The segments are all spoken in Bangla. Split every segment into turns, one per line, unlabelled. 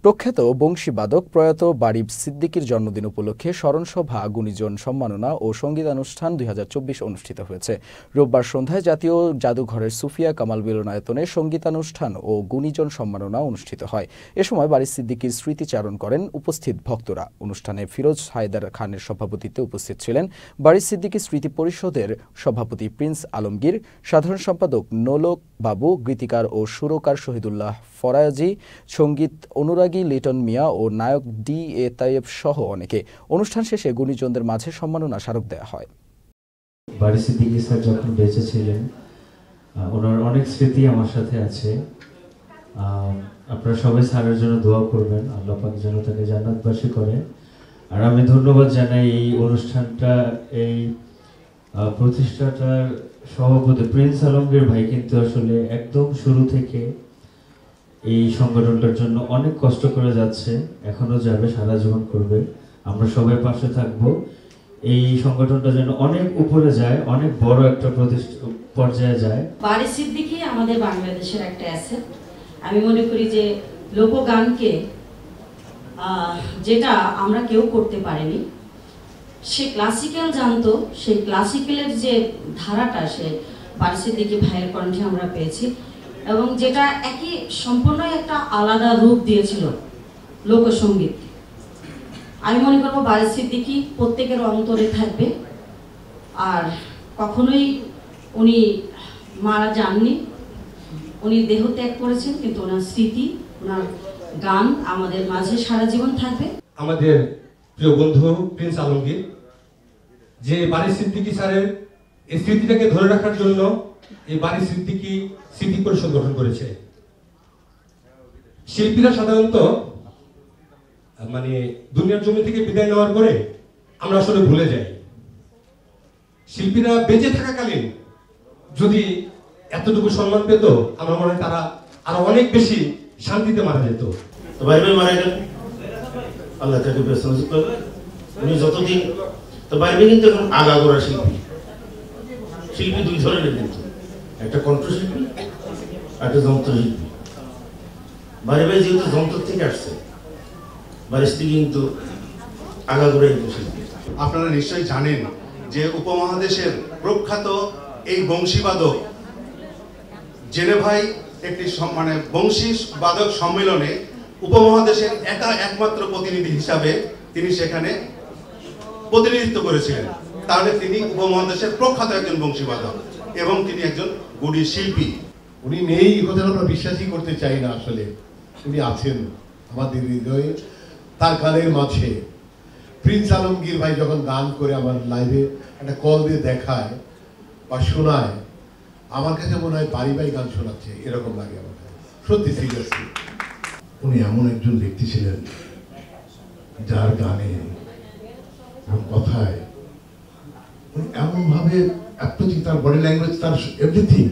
প্রখ্যাত বংশীবাদক প্রয়াত বারিব সিদ্দিকীর জন্মদিন উপলক্ষে স্মরণসভা, গুণীজন সম্মাননা ও সঙ্গীতানুষ্ঠান 2024 অনুষ্ঠিত হয়েছে। রোববার সন্ধ্যায় জাতীয় জাদুঘরের সুফিয়া কামাল মিলনায়তনে সঙ্গীতানুষ্ঠান ও গুণীজন সম্মাননা অনুষ্ঠিত হয়। এ সময় বারিব সিদ্দিকীর স্মৃতিচারণ করেন উপস্থিত ভক্তরা। অনুষ্ঠানে ফিরোজ হায়দার খানের সভাপতিত্বে উপস্থিত ছিলেন বারিব সিদ্দিকী স্মৃতি পরিষদের সভাপতি প্রিন্স আলমগীর, সাধারণ সম্পাদক নোলক বাবু, গীতিকার ও সুরকার শহীদুল্লাহ ফরাজি, সঙ্গীত অনুরাগী লিটন মিয়া ও নায়ক ডি.এ. তাইয়েব সহ অনেকে। অনুষ্ঠান শেষে গুণীজনদের মাঝে সম্মাননা স্মারক দেওয়া হয়।
বারিব সিদ্দিকী স্যার যখন বেঁচে ছিলেন, ওনার অনেক স্মৃতি আমার সাথে আছে। আপনারা সবাই স্যারের জন্য দোয়া করবেন, আল্লাহ পাক যেন তাকে জান্নাতবাসী করে। আর আমি ধন্যবাদ জানাই এই অনুষ্ঠানটা, এই প্রতিষ্ঠাটার সভাপতি প্রিন্স আলমগীর ভাই কিন্তু আসলে একদম শুরু থেকে এই সংগঠনটার জন্য অনেক কষ্ট করে যাচ্ছে, এখনো যাবে, সারা জীবন করবে। আমরা সবাই পাশে থাকবো। এই সংগঠনটা যেন অনেক উপরে যায়, অনেক বড় একটা পর্যায়ে যায়।
বারিব সিদ্দিকী আমাদের বাংলাদেশের একটা অ্যাসেট। আমি মনে করি যে লোকগানকে যেটা আমরা কেউ করতে পারিনি, সে ক্লাসিক্যাল জানতো, সেই ক্লাসিক্যালের যে ধারাটা সে বারিব সিদ্দিকী ভাইয়ের কণ্ঠে আমরা পেয়েছি, এবং যেটা একই সম্পূর্ণই একটা আলাদা রূপ দিয়েছিল লোকসঙ্গীত। আমি মনে করবো বারিব সিদ্দিকী প্রত্যেকের অন্তরে থাকবে, আর কখনোই উনি মারা যাননি। উনি দেহ ত্যাগ করেছেন, কিন্তু ওনার স্মৃতি, ওনার গান আমাদের মাঝে সারা জীবন থাকবে।
আমাদের প্রিয় বন্ধু প্রিন্স আলমগীর যে বারিব সিদ্দিকী স্যারের এই স্মৃতিটাকে ধরে রাখার জন্য এই বারিব সিদ্দিকী স্মৃতি পরিষদ গঠন করেছে। শিল্পীরা সাধারণত দুনিয়ার জমি থেকে বিদায় নেওয়ার পরে আমরা আসলে ভুলে যাই। শিল্পীরা বেঁচে থাকাকালীন যদি এতটুকু সম্মান পেত, আমার মনে হয় তারা আরো অনেক বেশি শান্তিতে মারা যেত।
বারিব মারা গেলেন, আল্লাহ তাকে বেঁচে করবে। উনি যতদিন তো বারিব কিন্তু এখন আগাগোড়া শিল্পী। শিল্পী দুই ধরনের, কিন্তু একটা কণ্ঠশিল্পী, একটা যন্ত্রশিল্পী। বারিব যেহেতু যন্ত্র থেকে আসছে, বারিব সিদ্দিকী কিন্তু আগাগোড়া শিল্পী।
আপনারা নিশ্চয়ই জানেন যে উপমহাদেশের প্রখ্যাত এই বংশীবাদক জেনেভায় একটি বংশী বাদক সম্মেলনে উপমহাদেশের একমাত্র প্রতিনিধি হিসাবে তিনি সেখানে প্রতিনিধিত্ব করেছিলেন। তাহলে তিনি উপমহাদেশের প্রখ্যাত একজন বংশীবাদক এবং তিনি একজন গুণী শিল্পী।
উনি নেই কথা আমরা বিশ্বাসই করতে চাই না। আসলে উনি আছেন আমাদের হৃদয়ে, তার গানের মাঝে। প্রিন্স আলমগীর ভাই যখন গান করে আমার লাইভে একটা কল দিয়ে দেখায় বা শোনায়, আমার কাছে মনে হয় বারিব ভাই গান শোনাচ্ছে, এরকম লাগে আমার কাছে, সত্যি সিরিয়াসলি। উনি এমন একজন ব্যক্তি ছিলেন যার গানে এবং কথায় এমনভাবে তার বডি ল্যাঙ্গুয়েজ, তার এভরিথিং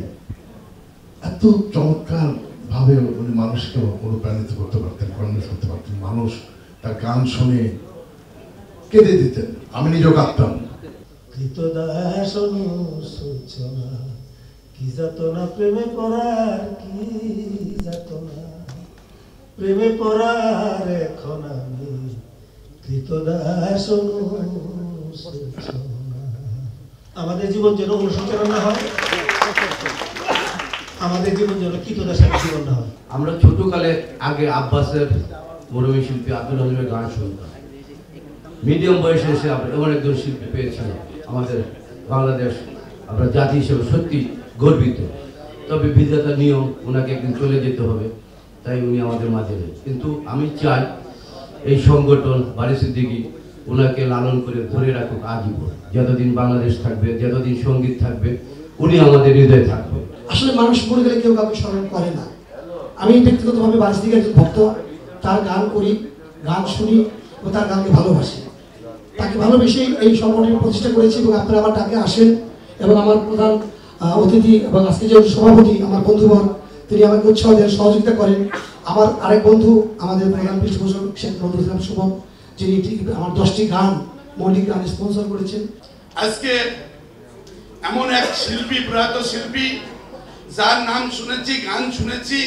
এত চমৎকার ভাবে উনি মানুষকে অনুপ্রাণিত করতে পারতেন, কন্যাস করতে পারতেন। মানুষ তার গান শুনে কেঁদে দিতেন, আমি নিজেও কাঁদতাম।
কৃতদাস অনুশোচনা, কি যাতনা প্রেমে পড়ার, কি যাতনা প্রেমে পড়ার, এখন আমি কৃতদাস অনুশোচনা। আমাদের জীবন যেন অনুশোচনা না হয়, আমাদের জীবন যেন কৃতদাসের জীবন না হয়।
আমরা ছোটকালে আগে আব্বাসের মরমী শিল্পী আব্দুল হালিমের গান শুনতাম। মিডিয়াম বয়সে এসে আমরা এমন একজন শিল্পী পেয়েছিলাম, আমাদের বাংলাদেশ আমরা জাতি হিসেবে সত্যি গর্বিত। তবে বিধাতার নিয়ম, ওনাকে একদিন চলে যেতে হবে, তাই উনি আমাদের মাঝে নেই। কিন্তু আমি চাই এই সংগঠন বারিব সিদ্দিকী ওনাকে লালন করে ধরে রাখুক আজীবন। যতদিন বাংলাদেশ থাকবে, যতদিন সঙ্গীত থাকবে, উনি আমাদের হৃদয়ে থাকবে।
আসলে মানুষ মরে গেলে কেউ কাউকে স্মরণ করে না। আমি ব্যক্তিগতভাবে বারিব সিদ্দিকীর একজন ভক্ত, তার গান করি, গান শুনি ও তার গানকে ভালোবাসি। তাকে ভালোবেসে এই সংগঠনের প্রতিষ্ঠা করেছি, এবং আপনারা আমার ডাকে আসেন। এবং আমার প্রধান অতিথি এবং আজকে যে সভাপতি আমার বন্ধুবর, তিনি আমাকে উৎসাহ দেন, সহযোগিতা করেন। আমার আরেক বন্ধু, আমাদের প্রধান পৃষ্ঠপোষক শেখ নজরুল ইসলাম সুমন, যিনি আমার 10টি গান, মৌলিক গান স্পন্সর করেছেন।
আজকে এমন এক শিল্পী, প্রয়াত শিল্পী, যার নাম শুনেছি, গান শুনেছি,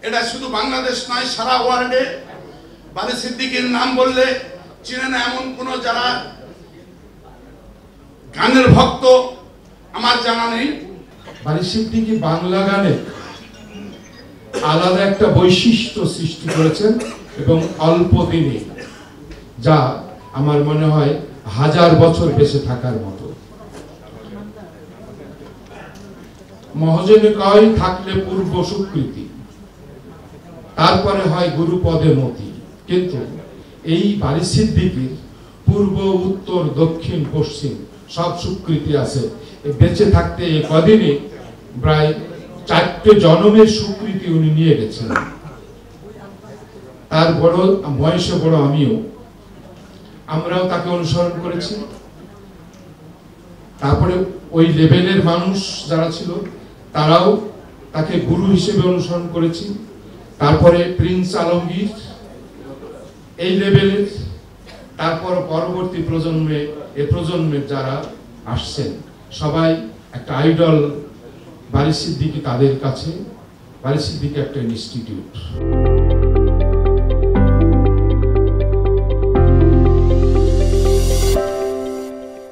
এটা শুধু বাংলাদেশ নয়, সারা ওয়ার্ল্ডে বারী সিদ্দিকীর নাম বললে চিনে না এমন কোন যারা গানের ভক্ত আমার জানা নেই।
বারী সিদ্দিকী বাংলা গানে আলাদা একটা বৈশিষ্ট্য সৃষ্টি করেছেন এবং অল্প দিনে, যা আমার মনে হয় 1000 বছর বেঁচে থাকার মতো। মহাজনে কয় থাকলে পূর্ব সুকৃতি, তারপরে হয় গুরুপদে মতি। কিন্তু এই বারী সিদ্দিকীর পূর্ব, উত্তর, দক্ষিণ, পশ্চিম সব সুকৃতি আছে। বেঁচে থাকতে এই কদিনে প্রায় 4টে জন্মের সুকৃতি উনি নিয়ে গেছেন। তার বড় বয়সে বড় আমিও, আমরাও তাকে অনুসরণ করেছি। তারপরে ওই লেভেলের মানুষ যারা ছিল তারাও তাকে গুরু হিসেবে অনুসরণ করেছি। তারপরে প্রিন্স আলমগীর এই লেভেলের, তারপর পরবর্তী প্রজন্মের যারা আসছেন সবাই একটা আইডল বারী সিদ্দিকী তাদের কাছে। বারী সিদ্দিকী একটা ইনস্টিটিউট।